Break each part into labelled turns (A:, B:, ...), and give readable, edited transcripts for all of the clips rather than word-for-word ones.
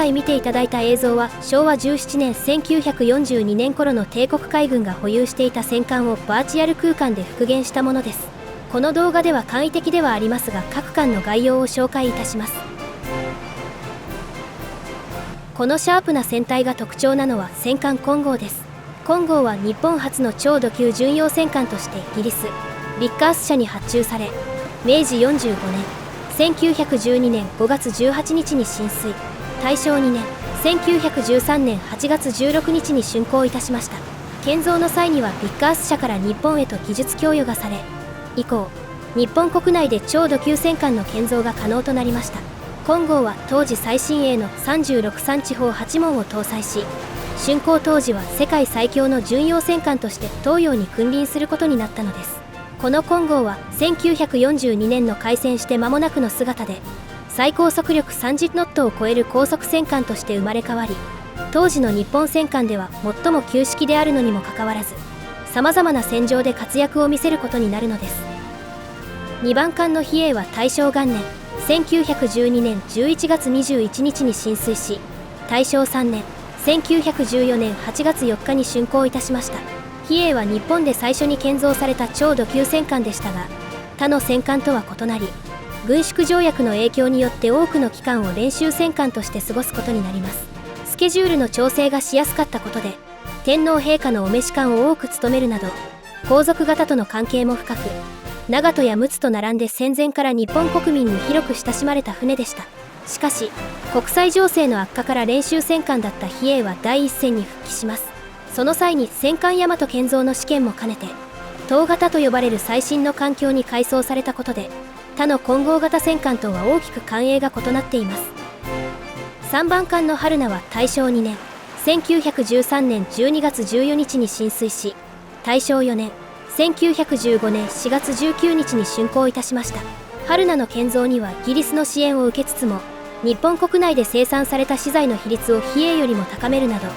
A: 回見ていただいた映像は昭和17年1942年頃の帝国海軍が保有していた戦艦をバーチャル空間で復元したものです。この動画では簡易的ではありますが各艦の概要を紹介いたします。このシャープな船体が特徴なのは戦艦金剛です。金剛は日本初の超土級巡洋戦艦としてイギリスビッカース社に発注され、明治45年1912年5月18日に進水、大正2年1913年8月16日に竣工いたしました。建造の際にはビッカース社から日本へと技術供与がされ、以降日本国内で超土級戦艦の建造が可能となりました。金剛は当時最新鋭の36三地砲8門を搭載し、竣工当時は世界最強の巡洋戦艦として東洋に君臨することになったのです。この金剛は1942年の開戦して間もなくの姿で、最高速力30ノットを超える高速戦艦として生まれ変わり、当時の日本戦艦では最も旧式であるのにもかかわらず、さまざまな戦場で活躍を見せることになるのです。2番艦の比叡は大正元年1912年11月21日に進水し、大正3年1914年8月4日に竣工いたしました。比叡は日本で最初に建造された超土級戦艦でしたが、他の戦艦とは異なり、軍縮条約の影響によって多くの期間を練習戦艦として過ごすことになります。スケジュールの調整がしやすかったことで、天皇陛下のお召し官を多く務めるなど、皇族方との関係も深く、長門や陸奥と並んで戦前から日本国民に広く親しまれた船でした。しかし、国際情勢の悪化から練習戦艦だった比叡は第一線に復帰します。その際に戦艦大和建造の試験も兼ねて、東型と呼ばれる最新の環境に改装されたことで、他の混合型戦艦とは大きく艦影が異なっています。3番艦の春名は大正2年1913年12月14日に進水し、大正4年1915年4月19日に竣工いたしました。春名の建造にはイギリスの支援を受けつつも、日本国内で生産された資材の比率を比叡よりも高めるなど、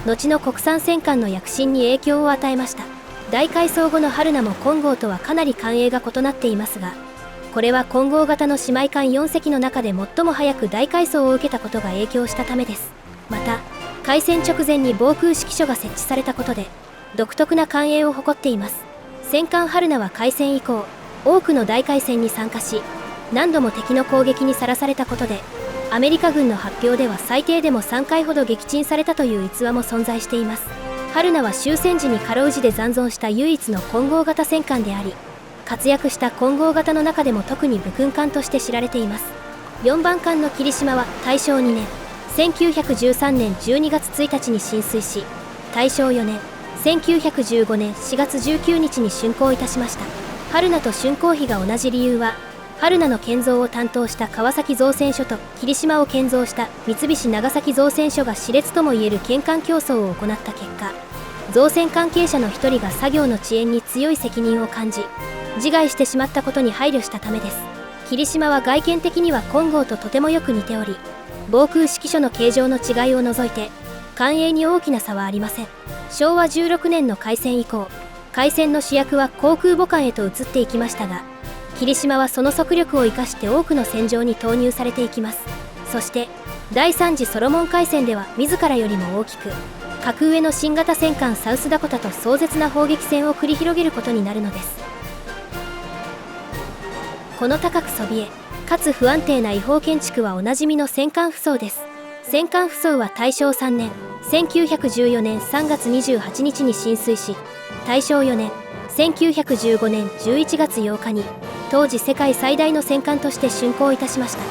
A: 後の国産戦艦の躍進に影響を与えました。大改装後の春名も金剛とはかなり艦影が異なっていますが、これは混合型の姉妹艦4隻の中で最も早く大改装を受けたことが影響したためです。また、開戦直前に防空指揮所が設置されたことで、独特な艦影を誇っています。戦艦春名は開戦以降、多くの大海戦に参加し、何度も敵の攻撃にさらされたことで、アメリカ軍の発表では最低でも3回ほど撃沈されたという逸話も存在しています。春名は終戦時に過労死で残存した唯一の混合型戦艦であり、活躍した混合型の中でも特に武勲艦として知られています。4番艦の霧島は大正2年1913年12月1日に進水し、大正4年1915年4月19日に竣工いたしました。春名と竣工日が同じ理由は、春名の建造を担当した川崎造船所と霧島を建造した三菱長崎造船所が熾烈ともいえる建艦競争を行った結果、造船関係者の一人が作業の遅延に強い責任を感じ、自害してしまったことに配慮したためです。霧島は外見的には金剛ととてもよく似ており、防空指揮所の形状の違いを除いて艦影に大きな差はありません。昭和16年の開戦以降、開戦の主役は航空母艦へと移っていきましたが、霧島はその速力を生かして多くの戦場に投入されていきます。そして第3次ソロモン海戦では自らよりも大きく格上の新型戦艦サウスダコタと壮絶な砲撃戦を繰り広げることになるのです。この高くそびえかつ不安定な違法建築はおなじみの戦艦扶桑です。戦艦扶桑は大正3年1914年3月28日に進水し、大正4年1915年11月8日に当時世界最大の戦艦として竣工いたしました。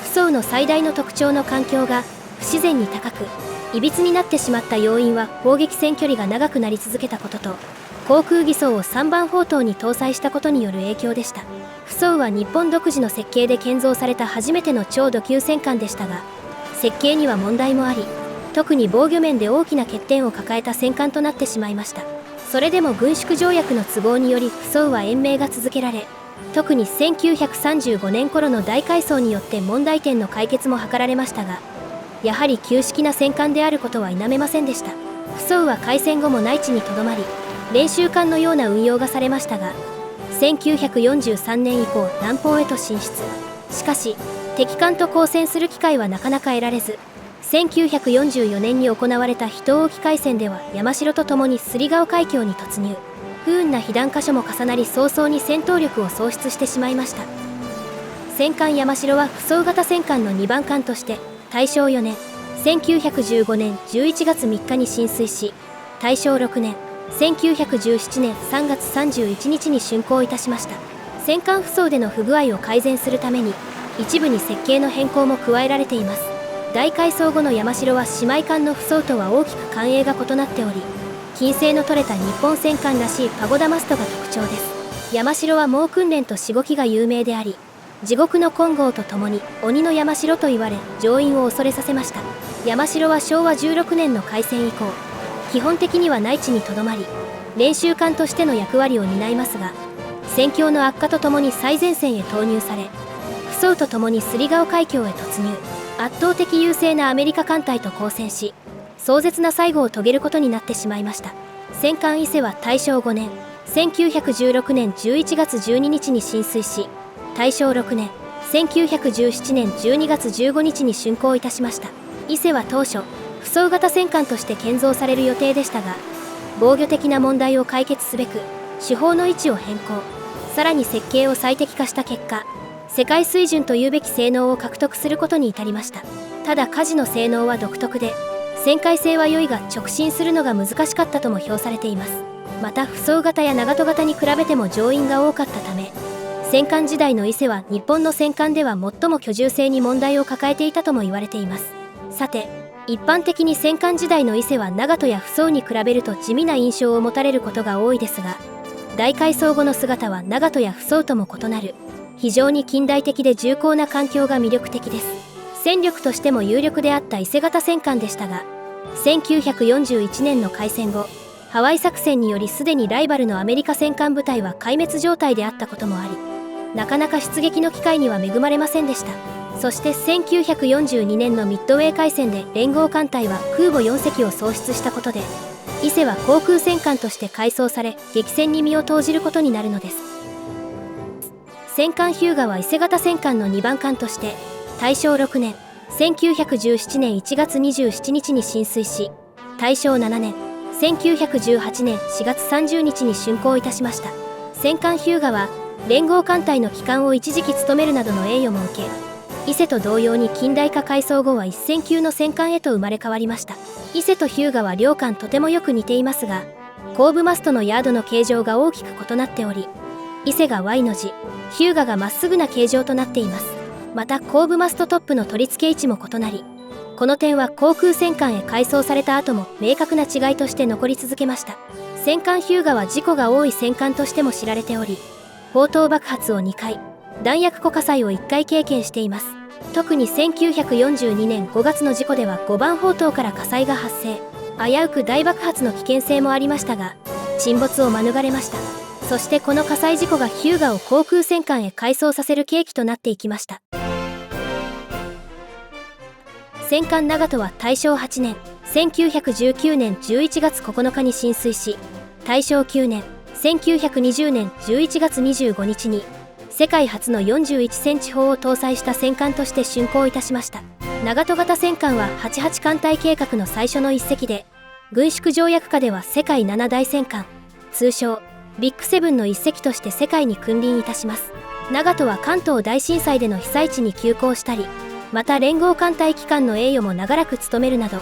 A: 扶桑の最大の特徴の環境が不自然に高く、いびつになってしまった要因は砲撃戦距離が長くなり続けたことと、航空偽装を3番砲塔に搭載したことによる影響でした。扶桑は日本独自の設計で建造された初めての超土級戦艦でしたが、設計には問題もあり、特に防御面で大きな欠点を抱えた戦艦となってしまいました。それでも軍縮条約の都合により扶桑は延命が続けられ、特に1935年頃の大改装によって問題点の解決も図られましたが、やはり旧式な戦艦であることは否めませんでした。扶桑は開戦後も内地にとどまり、練習艦のような運用がされましたが、1943年以降南方へと進出。しかし敵艦と交戦する機会はなかなか得られず、1944年に行われた秘湯沖海戦では山城と共に摺川海峡に突入。不運な被弾箇所も重なり早々に戦闘力を喪失してしまいました。戦艦山城は不走型戦艦の2番艦として大正4年1915年11月3日に進水し、大正6年1917年3月31日に竣工いたしました。戦艦不走での不具合を改善するために一部に設計の変更も加えられています。大改装後の山城は姉妹艦の不走とは大きく艦影が異なっており、金星の取れた日本戦艦らしいパゴダマストが特徴です。山城は猛訓練としごきが有名であり、地獄の金剛とともに鬼の山城と言われ乗員を恐れさせました。山城は昭和16年の開戦以降、基本的には内地にとどまり練習艦としての役割を担いますが、戦況の悪化とともに最前線へ投入され、不走とともに摺川海峡へ突入。圧倒的優勢なアメリカ艦隊と交戦し、壮絶な最後を遂げることになってしまいました。戦艦伊勢は大正5年1916年11月12日に進水し、大正6年1917年12月15日に竣工いたしました。伊勢は当初不走型戦艦として建造される予定でしたが、防御的な問題を解決すべく主砲の位置を変更、さらに設計を最適化した結果、世界水準というべき性能を獲得することに至りました。ただ舵の性能は独特で、旋回性は良いが直進するのが難しかったとも評されています。また不走型や長門型に比べても乗員が多かったため、戦艦時代の伊勢は日本の戦艦では最も居住性に問題を抱えていたとも言われています。さて、一般的に戦艦時代の伊勢は長門や不走に比べると地味な印象を持たれることが多いですが、大改装後の姿は長門や不走とも異なる非常に近代的で重厚な環境が魅力的です。戦力としても有力であった伊勢型戦艦でしたが、1941年の開戦後、ハワイ作戦によりすでにライバルのアメリカ戦艦部隊は壊滅状態であったこともあり、なかなか出撃の機会には恵まれませんでした。そして1942年のミッドウェー海戦で連合艦隊は空母4隻を喪失したことで、伊勢は航空戦艦として改装され激戦に身を投じることになるのです。戦艦日向は伊勢型戦艦の2番艦として大正6年1917年1月27日に進水し、大正7年1918年4月30日に竣工いたしました。戦艦日向は連合艦隊の旗艦を一時期務めるなどの栄誉も受け、伊勢と同様に近代化改装後は一戦級の戦艦へと生まれ変わりました。伊勢と日向は両艦とてもよく似ていますが、後部マストのヤードの形状が大きく異なっており、伊勢が Y の字、日向がまっすぐな形状となっています。また後部マストトップの取り付け位置も異なり、この点は航空戦艦へ改装された後も明確な違いとして残り続けました。戦艦日向は事故が多い戦艦としても知られており、砲塔爆発を2回、弾薬庫火災を1回経験しています。特に1942年5月の事故では5番砲塔から火災が発生、危うく大爆発の危険性もありましたが、沈没を免れました。そしてこの火災事故が日向を航空戦艦へ改装させる契機となっていきました。戦艦長門は大正8年1919年11月9日に進水し、大正9年1920年11月25日に世界初の41センチ砲を搭載した戦艦として竣工いたしました。長門型戦艦は88艦隊計画の最初の一隻で、軍縮条約下では世界7大戦艦、通称ビッグセブンの一隻として世界に君臨いたします。長門は関東大震災での被災地に急行したり、また連合艦隊機関の栄誉も長らく務めるなど、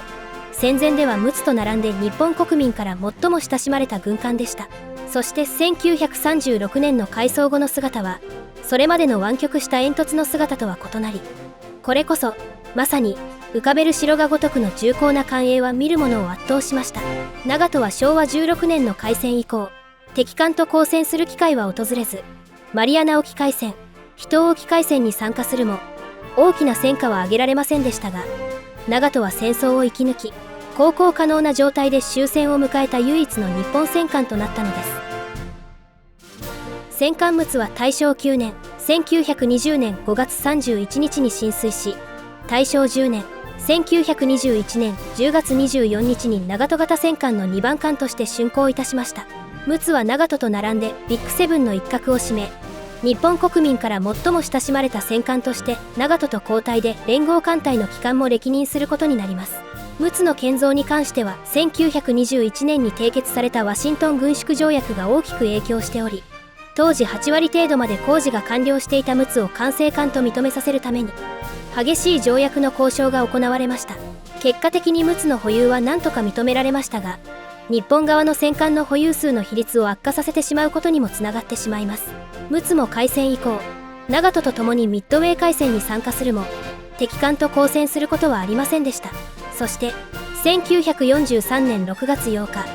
A: 戦前では陸奥と並んで日本国民から最も親しまれた軍艦でした。そして1936年の改装後の姿は、それまでの湾曲した煙突の姿とは異なり、これこそまさに浮かべる城が如くの重厚な艦影は見る者を圧倒しました。長門は昭和16年の開戦以降、敵艦と交戦する機会は訪れず、マリアナ沖海戦、秘湯沖海戦に参加するも大きな戦果は挙げられませんでしたが、長門は戦争を生き抜き、航行可能な状態で終戦を迎えた唯一の日本戦艦となったのです。戦艦陸奥は大正9年1920年5月31日に進水し、大正10年1921年10月24日に長門型戦艦の2番艦として竣工いたしました。陸奥は長門と並んでビッグセブンの一角を占め、日本国民から最も親しまれた戦艦として長門と交代で連合艦隊の旗艦も歴任することになります。陸奥の建造に関しては1921年に締結されたワシントン軍縮条約が大きく影響しており、当時8割程度まで工事が完了していた陸奥を完成艦と認めさせるために激しい条約の交渉が行われました。結果的に陸奥の保有は何とか認められましたが、日本側の戦艦の保有数の比率を悪化させてしまうことにもつながってしまいます。陸奥も開戦以降、長門と共にミッドウェー海戦に参加するも敵艦と交戦することはありませんでした。そして1943年6月8日、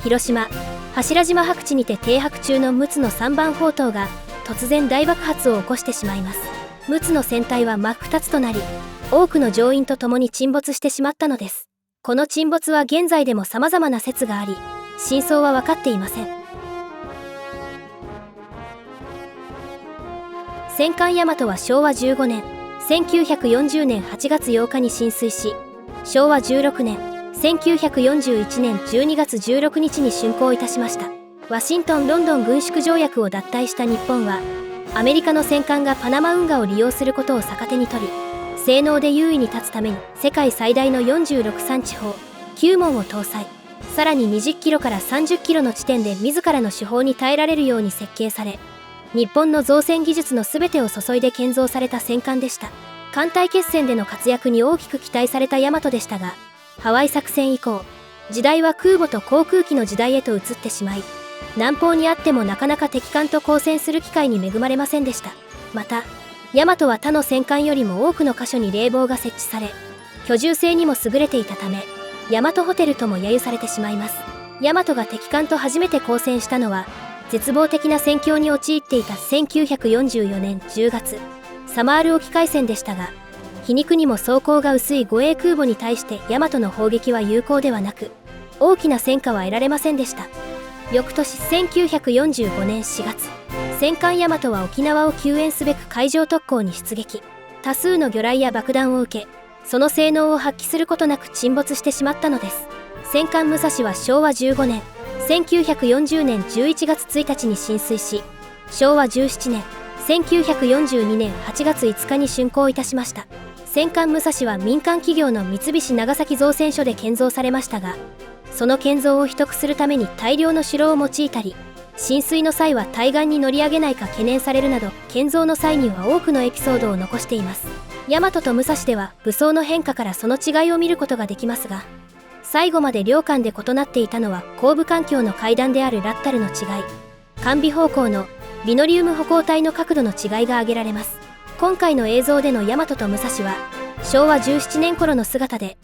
A: 広島柱島白地にて停泊中の陸奥の3番砲塔が突然大爆発を起こしてしまいます。陸奥の船体は真っ二つとなり、多くの乗員と共に沈没してしまったのです。この沈没は現在でも様々な説があり、真相は分かっていません。戦艦大和は昭和15年、1940年8月8日に進水し、昭和16年、1941年12月16日に竣工いたしました。ワシントン・ロンドン軍縮条約を脱退した日本は、アメリカの戦艦がパナマ運河を利用することを逆手に取り、性能で優位に立つために世界最大の46産地砲9門を搭載。さらに20キロから30キロの地点で自らの手法に耐えられるように設計され、日本の造船技術の全てを注いで建造された戦艦でした。艦隊決戦での活躍に大きく期待された大和でしたが、ハワイ作戦以降、時代は空母と航空機の時代へと移ってしまい、南方にあってもなかなか敵艦と交戦する機会に恵まれませんでした。また、大和は他の戦艦よりも多くの箇所に冷房が設置され、居住性にも優れていたため、大和ホテルとも揶揄されてしまいます。大和が敵艦と初めて交戦したのは、絶望的な戦況に陥っていた1944年10月、サマール沖海戦でしたが、皮肉にも装甲が薄い護衛空母に対して大和の砲撃は有効ではなく、大きな戦果は得られませんでした。翌年1945年4月、戦艦大和は沖縄を救援すべく海上特攻に出撃。多数の魚雷や爆弾を受け、その性能を発揮することなく沈没してしまったのです。戦艦武蔵は昭和15年、1940年11月1日に進水し、昭和17年、1942年8月5日に竣工いたしました。戦艦武蔵は民間企業の三菱長崎造船所で建造されましたが、その建造を秘匿するために大量の城を用いたり、浸水の際は対岸に乗り上げないか懸念されるなど、建造の際には多くのエピソードを残しています。大和と武蔵では武装の変化からその違いを見ることができますが、最後まで両艦で異なっていたのは後部環境の階段であるラッタルの違い、艦尾方向のリノリウム歩行体の角度の違いが挙げられます。今回の映像での大和と武蔵は昭和17年頃の姿で、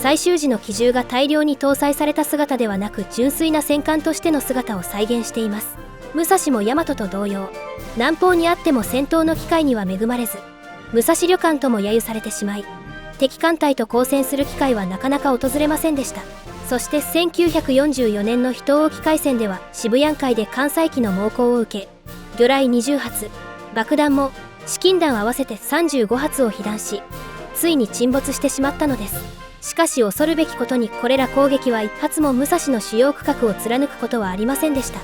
A: 最終時の機銃が大量に搭載された姿ではなく、純粋な戦艦としての姿を再現しています。武蔵も大和と同様、南方にあっても戦闘の機会には恵まれず、武蔵旅艦とも揶揄されてしまい、敵艦隊と交戦する機会はなかなか訪れませんでした。そして1944年の秘湯沖海戦では渋谷海で艦載機の猛攻を受け、魚雷20発、爆弾も至近弾合わせて35発を被弾し、ついに沈没してしまったのです。しかし恐るべきことに、これら攻撃は一発も武蔵の主要区画を貫くことはありませんでした。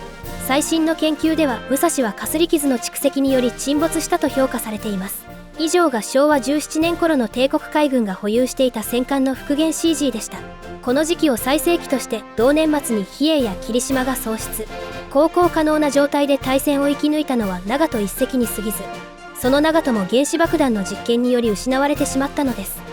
A: 最新の研究では武蔵はかすり傷の蓄積により沈没したと評価されています。以上が昭和17年頃の帝国海軍が保有していた戦艦の復元 CG でした。この時期を最盛期として、同年末に比叡や霧島が喪失、航行可能な状態で大戦を生き抜いたのは長門一隻に過ぎず、その長門も原子爆弾の実験により失われてしまったのです。